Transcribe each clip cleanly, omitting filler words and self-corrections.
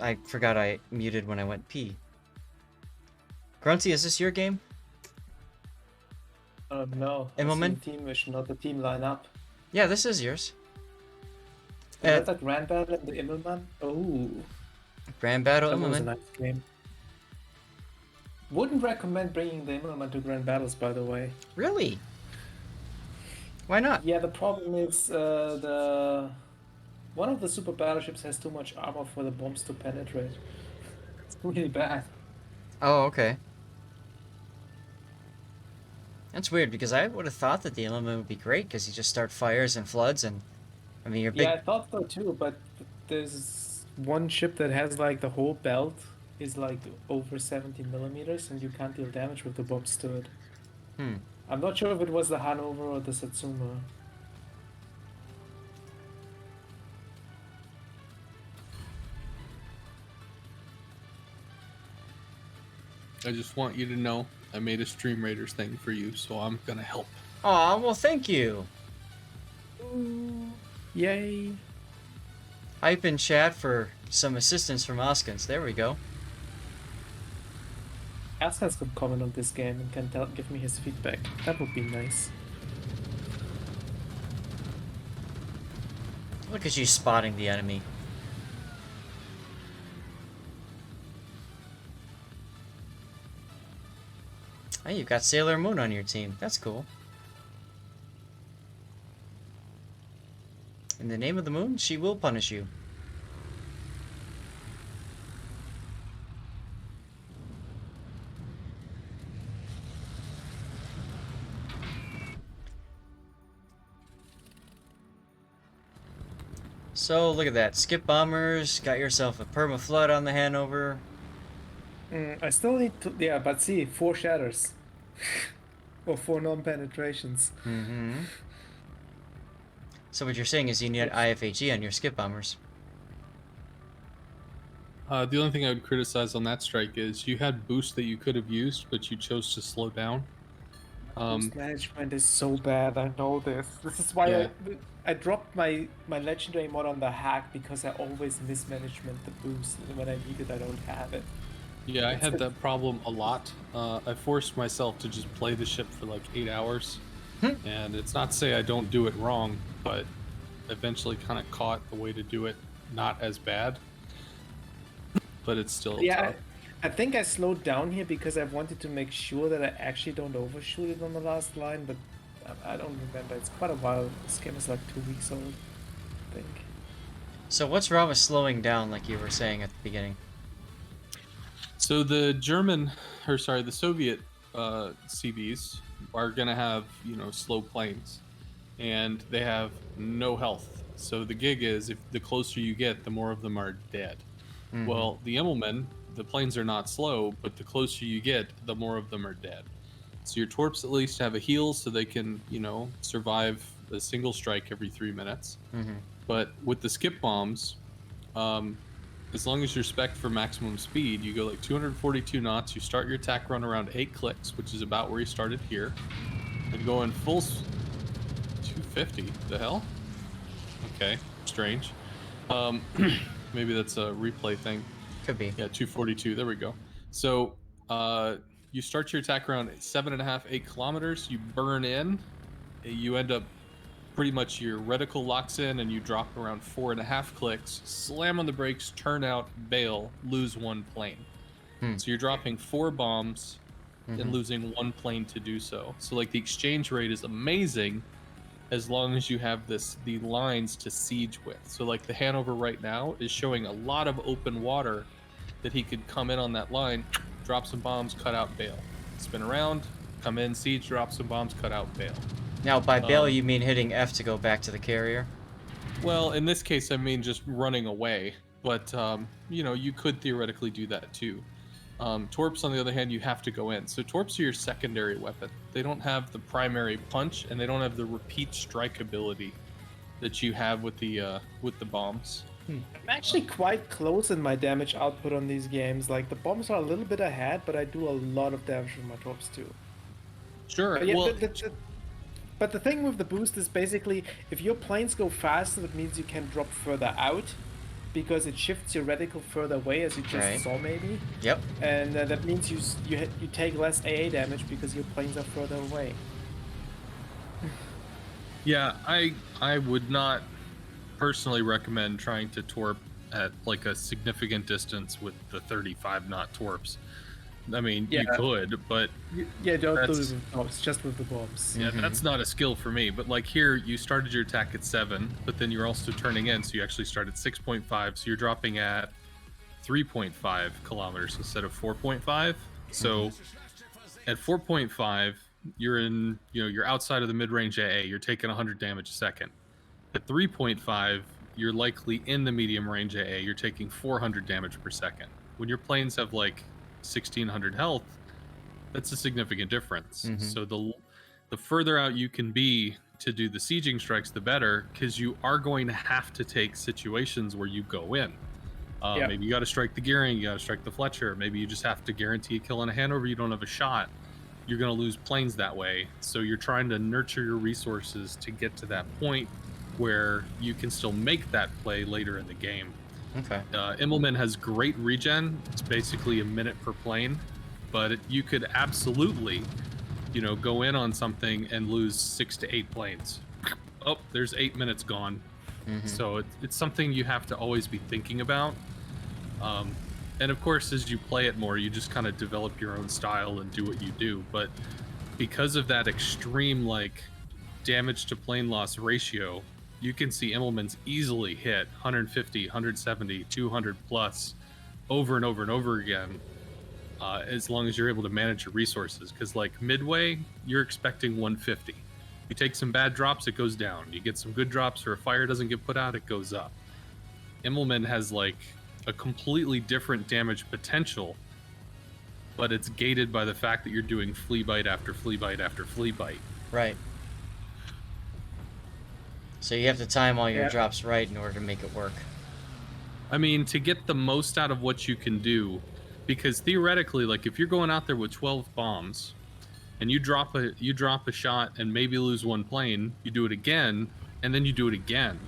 I forgot I muted when I went pee. Grunty, is this your game? No, I see Immelmann? the team mission, not the team lineup. Yeah, this is yours. Is that the Grand Battle and the Immelmann? Oh, Grand Battle that was a Immelmann. nice game. Wouldn't recommend bringing the Immelmann to Grand Battles, by the way. Really? Why not? Yeah, the problem is the one of the super battleships has too much armor for the bombs to penetrate. It's really bad. Oh, okay. That's weird because I would have thought that the Immelmann would be great because you just start fires and floods and I mean you're Yeah, big. I thought so too, but there's one ship that has like the whole belt is like over 17 millimeters and you can't deal damage with the bombs to it. Hmm. I'm not sure if it was the Hanover or the Satsuma. I just want you to know I made a Stream Raiders thing for you, so I'm gonna help. Aw, well thank you. Yay! Hype in chat for some assistance from Ahskance. There we go. Ahskance could comment on this game and can give me his feedback. That would be nice. Look at you spotting the enemy. Hey, you've got Sailor Moon on your team. That's cool. In the name of the moon, she will punish you. So, look at that. Skip bombers, got yourself a perma-flood on the Hanover. I still need to, yeah, but see, 4 shatters. Or 4 non-penetrations. Mm-hmm. So what you're saying is you need IFHE on your skip bombers. The only thing I would criticize on that strike is you had boost that you could have used, but you chose to slow down. Boost management is so bad, I know this. This is why Yeah. I dropped my legendary mod on the hack because I always mismanagement the boost. And when I need it, I don't have it. Yeah, I had that problem a lot. I forced myself to just play the ship for like 8 hours. And it's not to say I don't do it wrong, but eventually kind of caught the way to do it not as bad. But it's still Yeah, tough. I think I slowed down here because I wanted to make sure that I actually don't overshoot it on the last line, but I don't remember. It's quite a while. This game is like 2 weeks old, I think. So what's wrong with slowing down like you were saying at the beginning? So the Soviet CVs are gonna have slow planes, and they have no health. So the gig is if the closer you get, the more of them are dead. Mm-hmm. Well, the Immelmann, the planes are not slow, but the closer you get, the more of them are dead. So your torps at least have a heal, so they can survive a single strike every 3 minutes. Mm-hmm. But with the skip bombs, as long as you're spec'd for maximum speed, you go like 242 knots. You start your attack run around 8 clicks, which is about where you started here. And go in full 250. The hell? Okay, strange. Maybe that's a replay thing. Could be. Yeah, 242. There we go. So you start your attack around 7.5, 8 kilometers. You burn in. You end up pretty much your reticle locks in and you drop around 4.5 clicks, slam on the brakes, turn out, bail, lose 1 plane. So you're dropping 4 bombs and losing 1 plane to do so. So like the exchange rate is amazing as long as you have the lines to siege with. So like the Hanover right now is showing a lot of open water that he could come in on that line, drop some bombs, cut out, bail. Spin around, come in, siege, drop some bombs, cut out, bail. Now, by bail, you mean hitting F to go back to the carrier? Well, in this case, I mean just running away. But, you could theoretically do that too. Torps, on the other hand, you have to go in. So torps are your secondary weapon. They don't have the primary punch, and they don't have the repeat strike ability that you have with the bombs. I'm actually quite close in my damage output on these games. Like, the bombs are a little bit ahead, but I do a lot of damage with my torps too. Sure. But yeah, well, but the thing with the boost is basically, if your planes go faster, that means you can drop further out. because it shifts your reticle further away, as you just Right. saw maybe, Yep. and that means you take less AA damage because your planes are further away. Yeah, I would not personally recommend trying to torp at like a significant distance with the 35 knot torps. I mean, you Yeah. could, but Yeah, don't do it That's- with bombs, just with the bombs. yeah, that's not a skill for me. But like here, you started your attack at 7, but then you're also turning in, so you actually start at 6.5. So you're dropping at 3.5 kilometers instead of 4.5. So at 4.5, you're in, you're outside of the mid-range AA. You're taking 100 damage a second. At 3.5, you're likely in the medium range AA. You're taking 400 damage per second. When your planes have like 1600 health, that's a significant difference. So the further out you can be to do the sieging strikes, the better, because you are going to have to take situations where you go in. Yeah. Maybe you got to strike the gearing, you got to strike the Fletcher. Maybe you just have to guarantee a kill on a Hanover. You don't have a shot. You're going to lose planes that way. So you're trying to nurture your resources to get to that point where you can still make that play later in the game. Okay. Immelmann has great regen. It's basically a minute per plane, but you could absolutely, go in on something and lose 6 to 8 planes. Oh, there's 8 minutes gone. So it's something you have to always be thinking about. And of course, as you play it more, you just kind of develop your own style and do what you do. But because of that extreme, like, damage to plane loss ratio, you can see Immelmann's easily hit 150, 170, 200 plus over and over and over again, as long as you're able to manage your resources. Because, like, midway, you're expecting 150. You take some bad drops, it goes down. You get some good drops, or a fire doesn't get put out, it goes up. Immelmann has, like, a completely different damage potential, but it's gated by the fact that you're doing flea bite after flea bite after flea bite. Right. So you have to time all your Yeah. drops right in order to make it work. I mean, to get the most out of what you can do, because theoretically, like, if you're going out there with 12 bombs and you drop a shot and maybe lose 1 plane, you do it again, and then you do it again.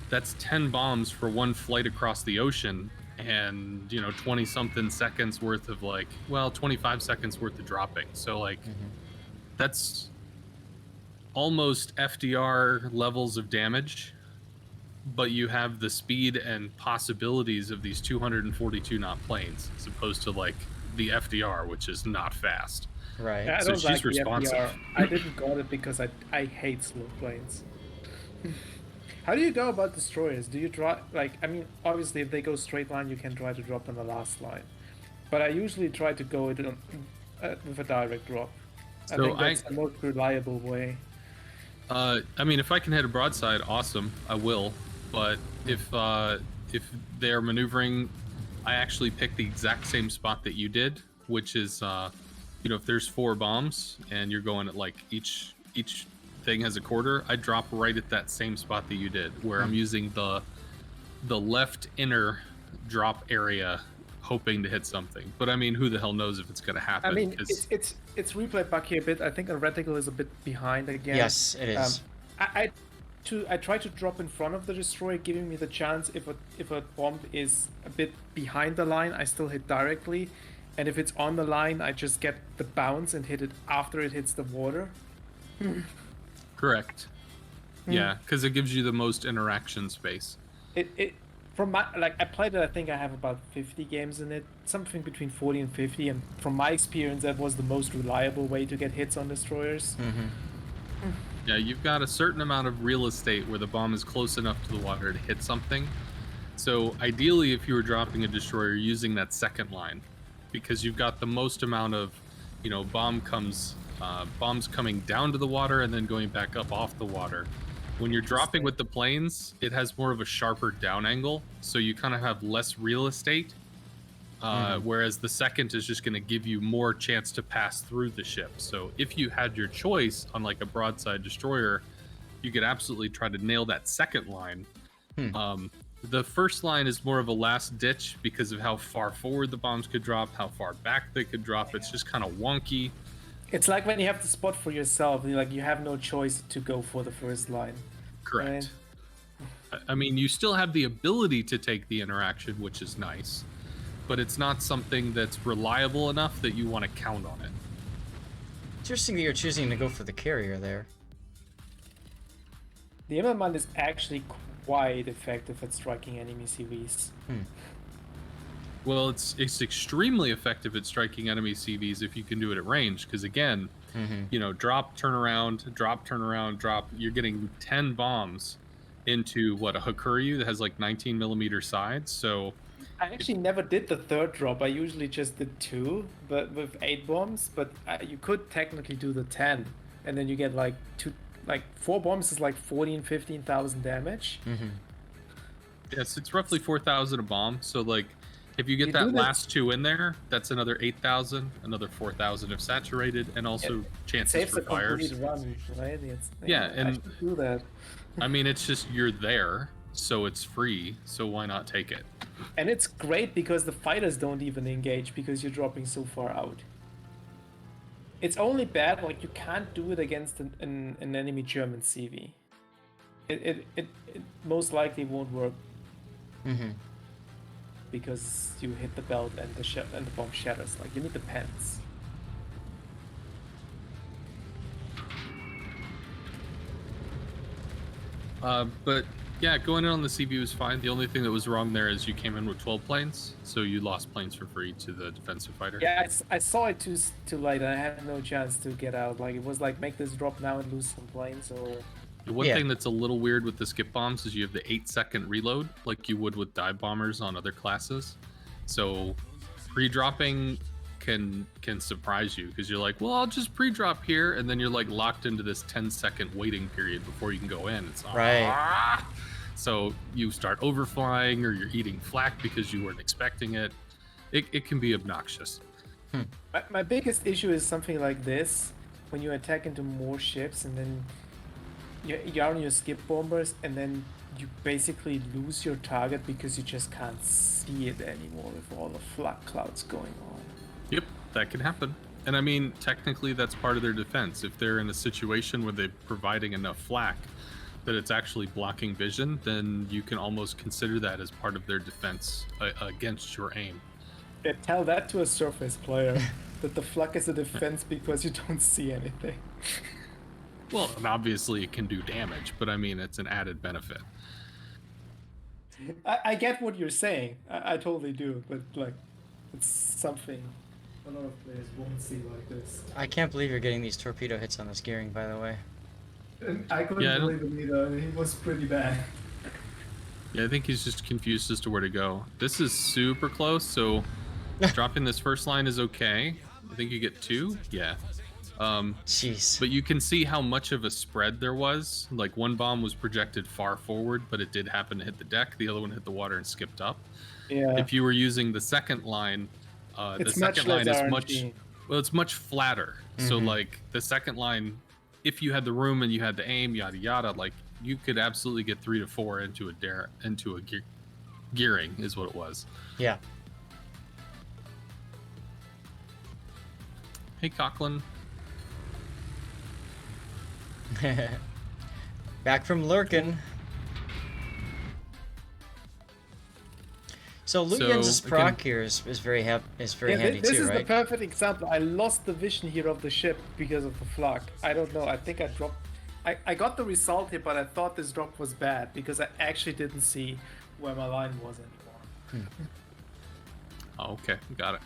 That's 10 bombs for 1 flight across the ocean, and 20 something seconds worth of, like, 25 seconds worth of dropping. So, like, that's almost FDR levels of damage, but you have the speed and possibilities of these 242 knot planes, as opposed to, like, the FDR, which is not fast. Right. I So don't she's like the responsive. FDR. I didn't got it because I hate slow planes. How do you go about destroyers? Do you try, like, I mean, obviously if they go straight line, you can try to drop on the last line. But I usually try to go with a direct drop. I So think that's the most reliable way. I mean, if I can hit a broadside, awesome, I will. But if they're maneuvering, I actually pick the exact same spot that you did, which is, if there's 4 bombs and you're going at, like, each thing has a quarter, I drop right at that same spot that you did, where I'm using the left inner drop area, hoping to hit something. But I mean, who the hell knows if it's going to happen? I mean, 'cause- it's replay bug here a bit. I think a reticle is a bit behind again. Yes, it is. I try to drop in front of the destroyer, giving me the chance if a bomb is a bit behind the line, I still hit directly, and if it's on the line, I just get the bounce and hit it after it hits the water. Correct. Yeah, because it gives you the most interaction space. It from my, like, I played it. I think I have about 50 games in it, something between 40 and 50, and from my experience, that was the most reliable way to get hits on destroyers. Yeah, you've got a certain amount of real estate where the bomb is close enough to the water to hit something. So ideally, if you were dropping a destroyer, you're using that second line, because you've got the most amount of, bombs coming down to the water and then going back up off the water. When you're dropping with the planes, it has more of a sharper down angle, so you kind of have less real estate. Whereas the second is just going to give you more chance to pass through the ship. So if you had your choice on, like, a broadside destroyer, you could absolutely try to nail that second line. The first line is more of a last ditch because of how far forward the bombs could drop, how far back they could drop. It's just kind of wonky. It's like when you have the spot for yourself, you have no choice to go for the first line. Correct. I mean, you still have the ability to take the interaction, which is nice, but it's not something that's reliable enough that you want to count on it. Interesting that you're choosing to go for the carrier there. The Immelmann is actually quite effective at striking enemy CVs. Well, it's extremely effective at striking enemy CVs if you can do it at range, because again, you know, drop, turn around, drop, turn around, drop. You're getting 10 bombs into what, a Hakuryu that has like 19 millimeter sides. So I actually never did the third drop. I usually just did 2, but with 8 bombs. But you could technically do the 10, and then you get like 4 bombs is like 15,000 damage. yes, it's roughly 4,000 a bomb. So like, if you get You that do that- last 2 in there, that's another 8,000, another 4,000 if saturated, and also chances Saves for the complete fires. run, right? Yeah, I and- should do that. I mean, it's just you're there, so it's free. So why not take it? And it's great because the fighters don't even engage because you're dropping so far out. It's only bad like you can't do it against an enemy German CV. It most likely won't work because you hit the belt and the bomb shatters. Like you need the pens. But yeah, going in on the CV was fine. The only thing that was wrong there is you came in with 12 planes, so you lost planes for free to the defensive fighter. Yeah, I saw it too late. I had no chance to get out. Like it was like make this drop now and lose some planes or. The one Yeah. thing that's a little weird with the skip bombs is you have the 8-second reload, like you would with dive bombers on other classes. So pre-dropping can surprise you because you're like, well, I'll just pre-drop here, and then you're like locked into this 10-second waiting period before you can go in. It's Right. So you start overflying, or you're eating flak because you weren't expecting it. It can be obnoxious. My biggest issue is something like this when you attack into more ships and then you're on your skip bombers and then you basically lose your target because you just can't see it anymore with all the flak clouds going on. Yep, that can happen. And I mean, technically, that's part of their defense. If they're in a situation where they're providing enough flak that it's actually blocking vision, then you can almost consider that as part of their defense against your aim. Yeah, tell that to a surface player that the flak is a defense because you don't see anything. Well, and obviously it can do damage, but I mean, it's an added benefit. I get what you're saying. I totally do, but like, it's something a lot of players won't see like this. I can't believe you're getting these torpedo hits on this gearing, by the way. And I couldn't Yeah, I don't- believe it either. He was pretty bad. Yeah, I think he's just confused as to where to go. This is super close, so dropping this first line is okay. I think you get 2. Yeah. Jeez. But you can see how much of a spread there was. Like one bomb was projected far forward, but it did happen to hit the deck. The other one hit the water and skipped up. Yeah. If you were using the second line, the It's second much line less is much RNG. well, it's much flatter. So like the second line, if you had the room and you had the aim, yada yada, like you could absolutely get 3 to 4 into a gearing is what it was. Yeah. Hey, Coughlin. Back from lurking. So Luyan's So, proc again- here is very Yeah, handy this too, is the right? perfect example. I lost the vision here of the ship because of the flak. I don't know. I think I dropped. I got the result here, but I thought this drop was bad because I actually didn't see where my line was anymore. Oh, okay, got it.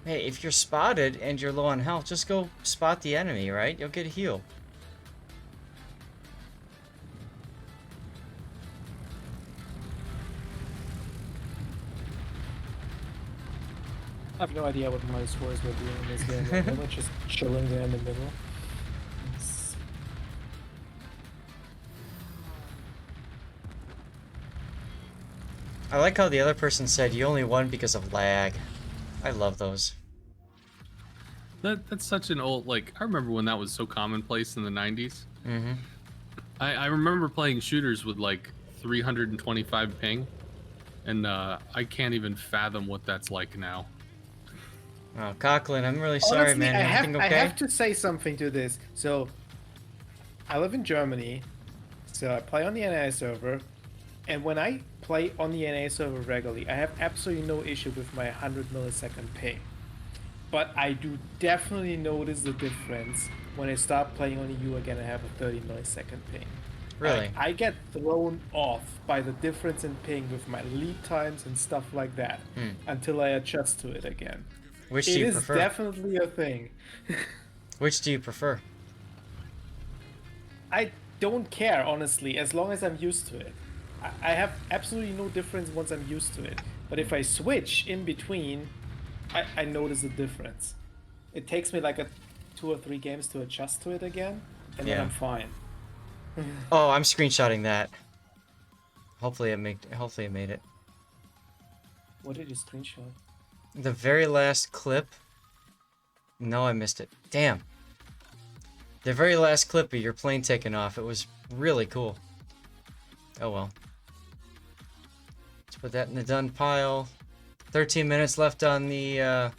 Hey, if you're spotted and you're low on health, just go spot the enemy, right? You'll get a heal. I have no idea what my scores were doing in this game. They were just chilling there in the middle. It's- I like how the other person said you only won because of lag. I love those. That's such an old, like, I remember when that was so commonplace in the 90s. Mm-hmm. I remember playing shooters with like 325 ping, and I can't even fathom what that's like now. Oh, Coughlin, I'm really sorry, Honestly, man. I Everything have okay? to say something to this. So, I live in Germany, so I play on the NA server, and when I play on the NA server regularly, I have absolutely no issue with my 100 millisecond ping. But I do definitely notice the difference when I start playing on EU again and have a 30 millisecond ping. Really? I get thrown off by the difference in ping with my lead times and stuff like that until I adjust to it again. Which do It you is prefer? definitely a thing. Which do you prefer? I don't care, honestly, as long as I'm used to it. I have absolutely no difference once I'm used to it. But if I switch in between, I notice the difference. It takes me like 2 or 3 games to adjust to it again, and then Yeah. I'm fine. Oh, I'm screenshotting that. Hopefully it made it. What did you screenshot? The very last clip. No, I missed it. Damn. The very last clip of your plane taking off. It was really cool. Oh well. Let's put that in the done pile. 13 minutes left on the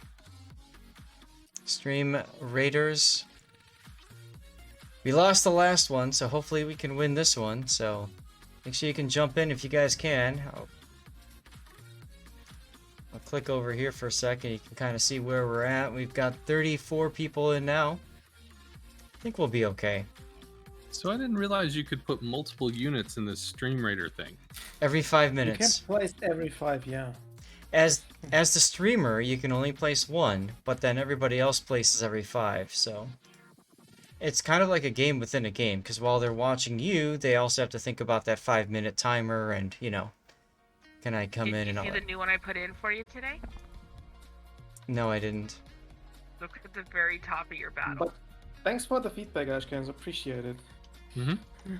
stream raiders. We lost the last one, so hopefully we can win this one. So make sure you can jump in if you guys can. I'll click over here for a second. You can kind of see where we're at. We've got 34 people in now. I think we'll be okay. So I didn't realize you could put multiple units in this Stream Raider thing. Every 5 You minutes. can place every 5, yeah. As the streamer, you can only place one, but then everybody else places every 5, so it's kind of like a game within a game, because while they're watching you, they also have to think about that 5-minute timer and, you know, can I come in and all Did you see that. the new one I put in for you today? No, I didn't. Look at the very top of your battle. But thanks for the feedback, Ahskance. Appreciate it. Mm-hmm.